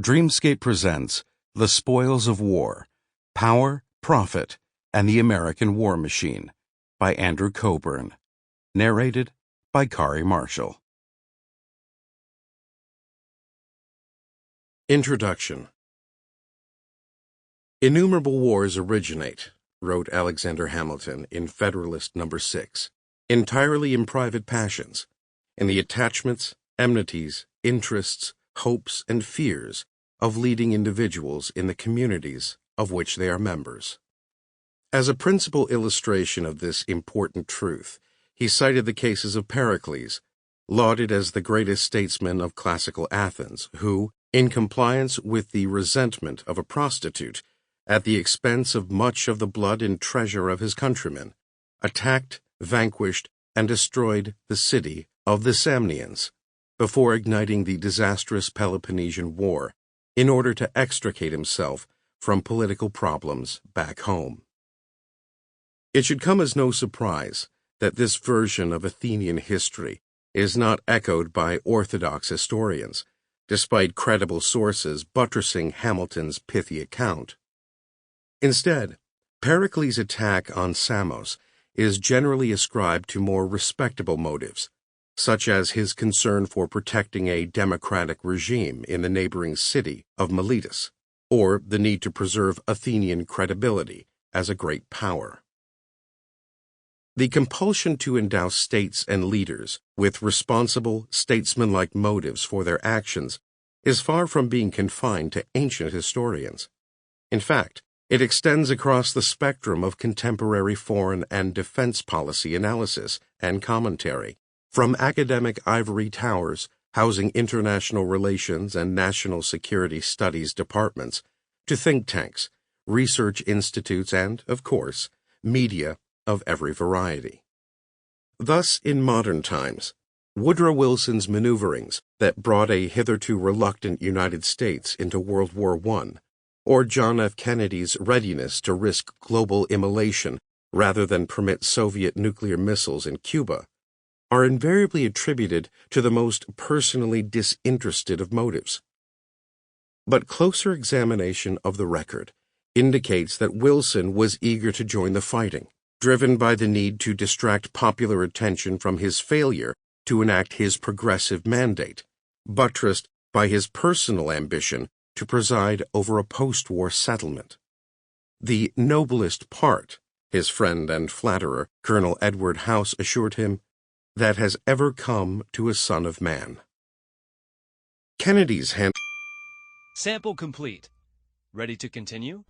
Dreamscape presents The Spoils of War, Power, Profit, and the American War Machine by Andrew Cockburn. Narrated by Qarie Marshall. Introduction. Innumerable wars originate, wrote Alexander Hamilton in Federalist No. 6, entirely in private passions, in the attachments, enmities, interests, hopes, and fears of leading individuals in the communities of which they are members. As a principal illustration of this important truth, he cited the cases of Pericles, lauded as the greatest statesman of classical Athens, who, in compliance with the resentment of a prostitute, at the expense of much of the blood and treasure of his countrymen, attacked, vanquished, and destroyed the city of the Samnians, before igniting the disastrous Peloponnesian War, in order to extricate himself from political problems back home. It should come as no surprise that this version of Athenian history is not echoed by orthodox historians, despite credible sources buttressing Hamilton's pithy account. Instead, Pericles' attack on Samos is generally ascribed to more respectable motives, such as his concern for protecting a democratic regime in the neighboring city of Miletus, or the need to preserve Athenian credibility as a great power. The compulsion to endow states and leaders with responsible, statesmanlike motives for their actions is far from being confined to ancient historians. In fact, it extends across the spectrum of contemporary foreign and defense policy analysis and commentary, from academic ivory towers housing international relations and national security studies departments to think tanks, research institutes, and, of course, media of every variety. Thus, in modern times, Woodrow Wilson's maneuverings that brought a hitherto reluctant United States into World War I, or John F. Kennedy's readiness to risk global immolation rather than permit Soviet nuclear missiles in Cuba, are invariably attributed to the most personally disinterested of motives. But closer examination of the record indicates that Wilson was eager to join the fighting, driven by the need to distract popular attention from his failure to enact his progressive mandate, buttressed by his personal ambition to preside over a post-war settlement. The noblest part, his friend and flatterer, Colonel Edward House, assured him, that has ever come to a son of man. Kennedy's hand... Sample complete. Ready to continue?